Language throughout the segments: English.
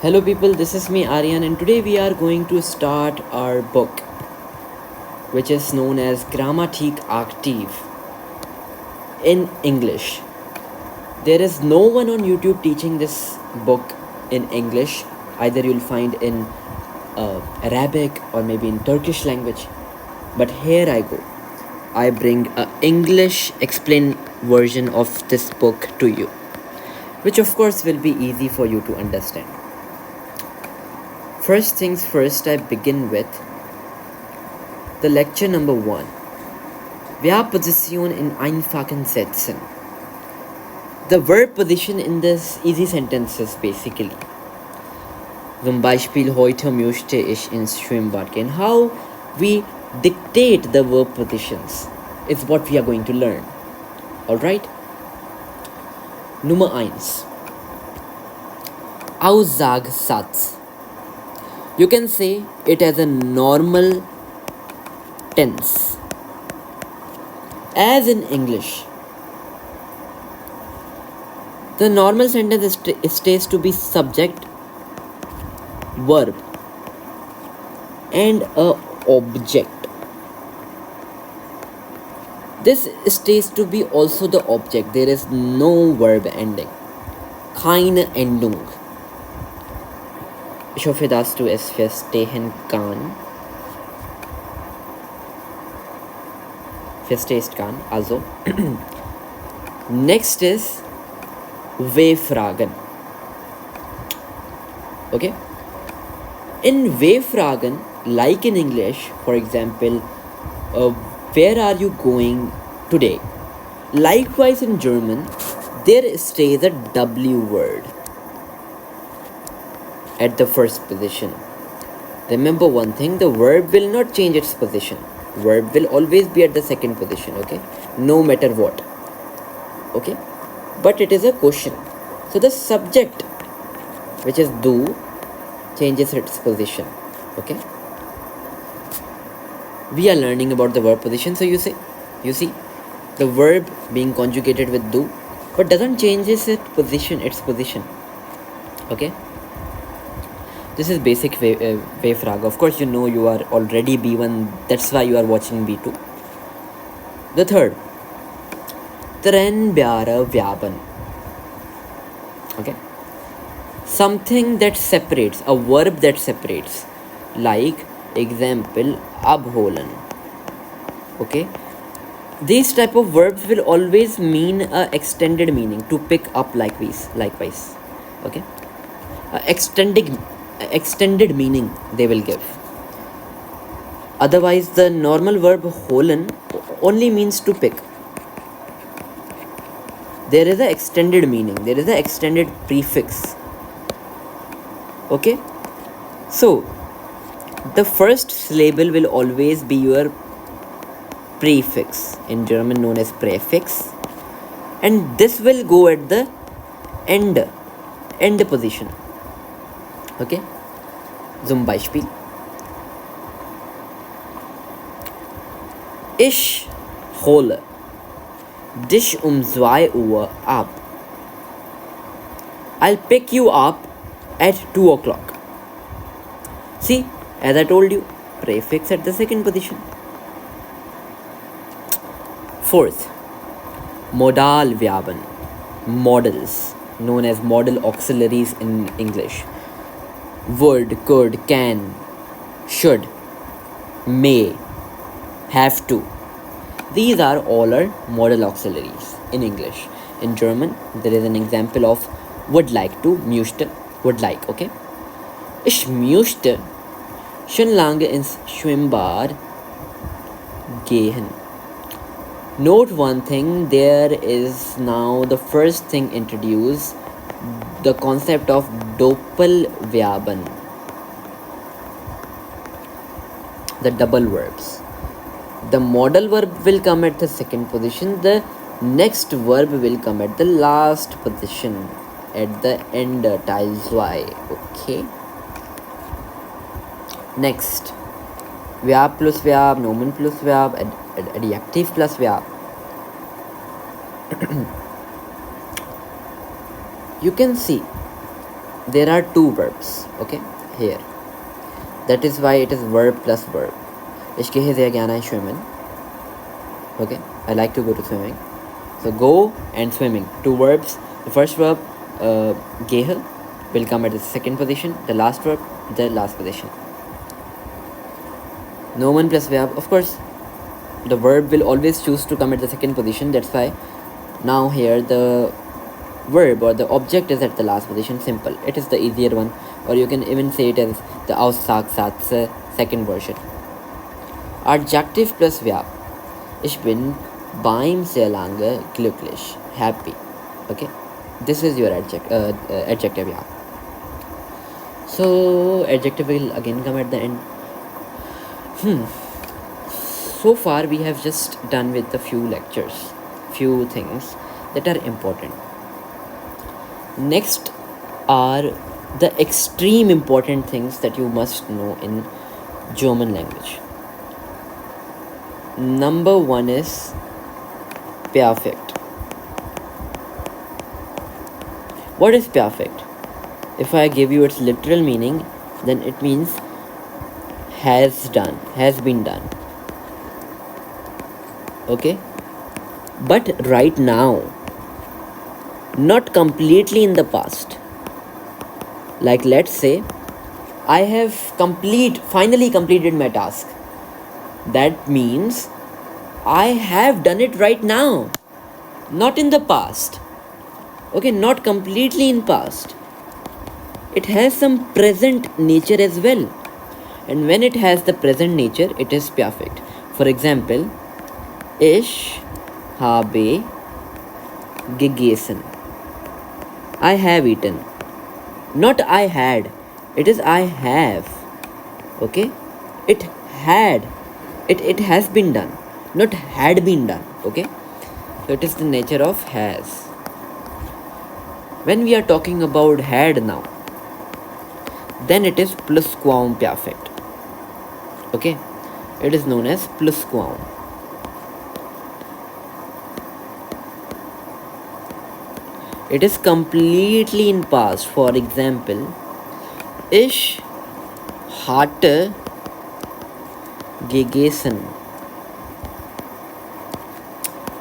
Hello people, this is me Aryan and today we are going to start our book which is known as Grammatik Aktiv in English. There is no one on YouTube teaching this book in English. Either you'll find in Arabic or maybe in Turkish language. But here I go. I bring a English explained version of this book to you, which of course will be easy for you to understand. First things first, I begin with the lecture number 1. Verb-Position in einfachen Sätzen. The verb position in this easy sentences basically. Zum Beispiel, heute möchte ich ins Schwimmbad gehen. How we dictate the verb positions is what we are going to learn. Alright? Nummer 1. Aussagesatz. You can say it as a normal tense. As in English, the normal sentence stays to be subject, verb, and a object. This stays to be also the object. There is no verb ending. Keine Endung. Ich hoffe, dass du es verstehen kann. Also, next is W-Fragen. Okay? In W-Fragen, like in English, for example, where are you going today? Likewise in German, there stays a W word at the first position. Remember one thing, the verb will not change its position. Verb will always be at the second position, okay? No matter what. Okay? But it is a question. So the subject, which is du, changes its position. Okay? We are learning about the verb position. So you see, the verb being conjugated with du, but doesn't change its position. Okay? This is basic W-Frage. Of course, you know you are already B1. That's why you are watching B2. The third, trennbare Verben. Okay. Something that separates, a verb that separates. Like, example, abholen. Okay. These type of verbs will always mean a extended meaning, to pick up likewise. Okay. Extended meaning they will give. Otherwise, the normal verb holen only means to pick. There is an extended meaning. There is an extended prefix. Okay? So, the first syllable will always be your prefix. In German known as prefix. And this will go at the end position. Okay? Zum Beispiel. Ich hole dich 2 Uhr ab. I'll pick you up at 2 o'clock. See, as I told you, prefix at the second position. Fourth, modal Verben. Modals, known as modal auxiliaries in English. Would, could, can, should, may, have to. These are all our modal auxiliaries in English. In German, there is an example of would like to, möchte, would like, okay? Ich möchte schon lange ins Schwimmbad gehen. Note one thing, there is now the first thing introduced, the concept of Doppelverben, the double verbs. The modal verb will come at the second position. The next verb will come at the last position, at the end, tiles Y. Okay. Next, Verb plus Verb, Nomen plus Verb, Adjektiv plus Verb. You can see there are two verbs, okay, here. That is why it is verb plus verb. Ich gehe sehr gerne schwimmen. Okay, I like to go to swimming. So go and swimming, two verbs. The first verb, gehe, will come at the second position. The last verb, the last position. Nomen plus verb. Of course, the verb will always choose to come at the second position. That's why now here the verb or the object is at the last position. Simple. It is the easier one, or you can even say it as the Aussagssatz second version. Adjective plus verb. Ich bin beim sehr lange glücklich, happy. Okay, this is your adjective. Yeah. So adjective will again come at the end. So far we have just done with a few lectures, few things that are important. Next are the extreme important things that you must know in German language. Number one is perfect. What is perfect? If I give you its literal meaning, then it means has done, has been done. Okay, but right now, not completely in the past. Like let's say I have finally completed my task. That means I have done it right now, not in the past. Okay, not completely in past. It has some present nature as well. And when it has the present nature, it is perfect. For example, ich habe gegessen. I have eaten. Not I had. It is I have. Okay? It had. It has been done. Not had been done. Okay? So it is the nature of has. When we are talking about had now, then it is plusquamperfect. Okay? It is known as plusquam. It is completely in past. For example, ich hatte gegessen.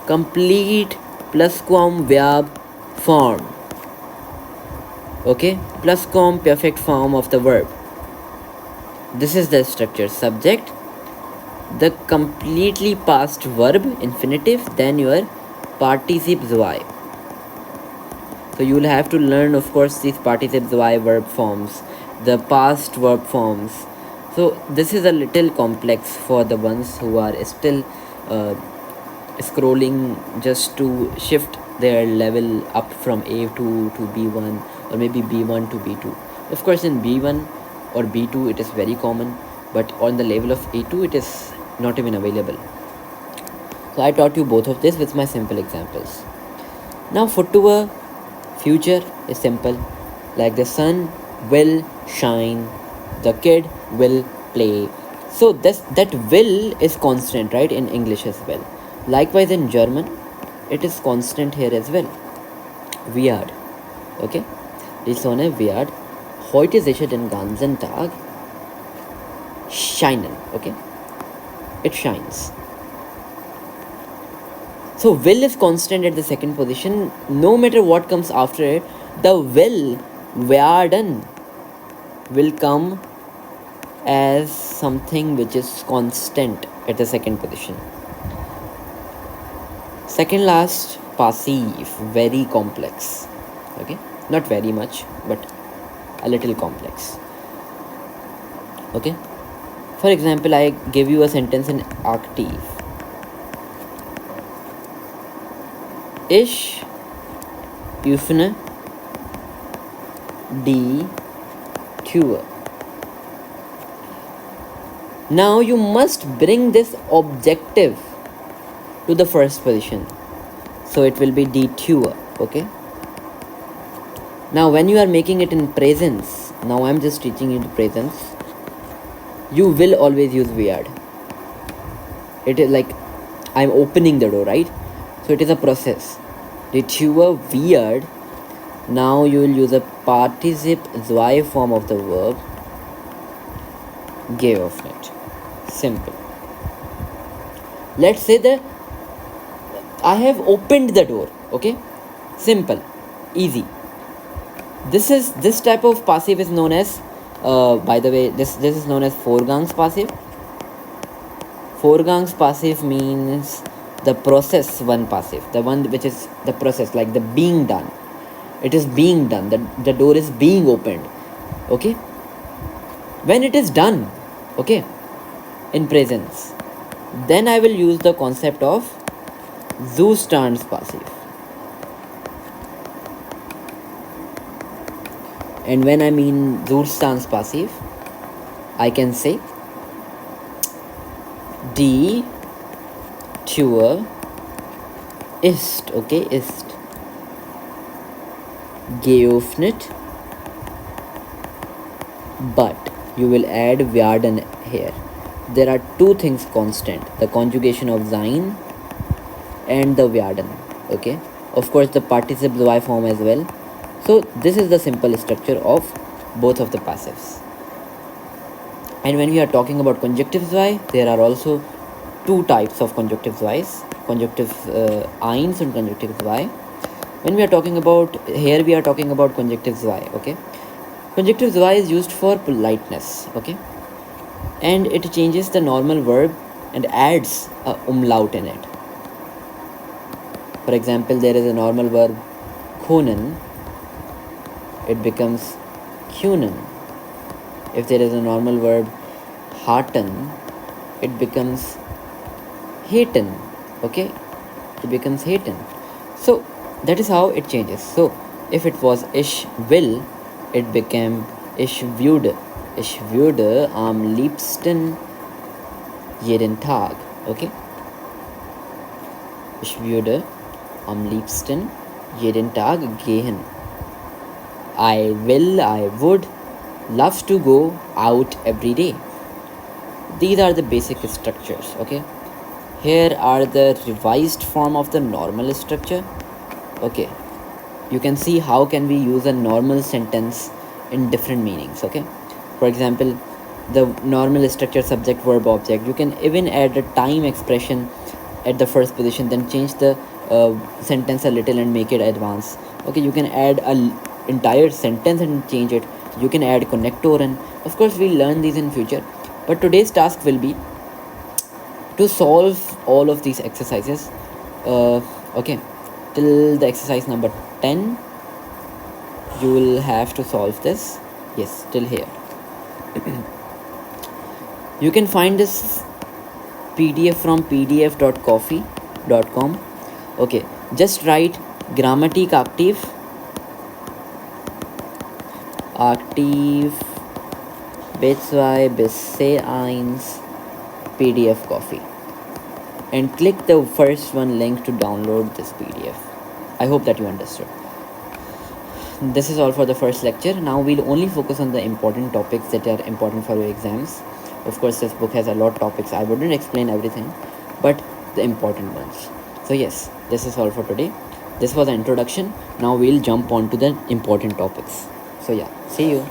Complete plusquamverb form. Okay, plusquamperfect form of the verb. This is the structure: subject, the completely past verb, infinitive, then your participe zwei. So you will have to learn, of course, these participe zwei verb forms, the past verb forms. So this is a little complex for the ones who are still scrolling just to shift their level up from A2 to B1, or maybe B1 to B2. Of course, in B1 or B2 it is very common, but on the level of A2 it is not even available. So I taught you both of this with my simple examples. Now foot to a future is simple, like the sun will shine, the kid will play. So that will is constant, right, in English as well. Likewise in German, it is constant here as well. Wird. Okay? Die Sonne wird heute sicher den ganzen Tag scheinen. Okay? It shines. So will is constant at the second position. No matter what comes after it, the will, werden, will come as something which is constant at the second position. Second last, passive, very complex. Okay, not very much, but a little complex. Okay, for example, I give you a sentence in Aktiv. Ich öffne die Tür. Now you must bring this objective to the first position, so it will be die Tür. Okay, now when you are making it in presence, now I'm just teaching you the presence, you will always use wird. It is like I'm opening the door, right? So it is a process. Die Tür wird Now you will use a participle zwei form of the verb geöffnet. Simple. Let's say that I have opened the door. Okay, simple, easy. This type of passive is known as by the way, this is known as Vorgangs passive. Vorgangs passive means the process one passive, the one which is the process, like the being done. It is being done, the door is being opened. Okay, when it is done, okay, in presence, then I will use the concept of Zustands passive. And when I mean Zustands passive, I can say die Tür ist, okay, ist geöffnet, but you will add werden here. There are two things constant, the conjugation of sein and the werden. Okay, of course the participle y form as well. So this is the simple structure of both of the passives. And when we are talking about conjunctive y, there are also two types of conjunctive y's, conjunctive eins and conjunctive y. When we are talking about here, we are talking about conjunctive y. Okay, conjunctive y is used for politeness. Okay, and it changes the normal verb and adds a umlaut in it. For example, there is a normal verb können, it becomes kunen. If there is a normal verb haten, it becomes haten. Okay, it becomes haten. So that is how it changes. So if it was ich will, it became ich würde. Ich würde am liebsten jeden Tag. Okay, ich würde am liebsten jeden Tag gehen. I would love to go out every day. These are the basic structures. Okay, here are the revised form of the normal structure. Okay, you can see how can we use a normal sentence in different meanings. Okay, for example, the normal structure subject verb object, you can even add a time expression at the first position, then change the sentence a little and make it advanced. Okay, you can add a entire sentence and change it. You can add connector, and of course we'll learn these in future, but today's task will be to solve all of these exercises. Okay, till the exercise number 10 you will have to solve this. Yes, till here. You can find this PDF from pdf.coffee.com. Okay, just write Grammatik Aktiv B2 bis C1 PDF Coffee and click the first one link to download this PDF. I hope that you understood. This is all for the first lecture. Now we'll only focus on the important topics that are important for your exams. Of course, this book has a lot of topics. I wouldn't explain everything, but the important ones. So yes, this is all for today. This was an introduction. Now we'll jump on to the important topics. So yeah, see you.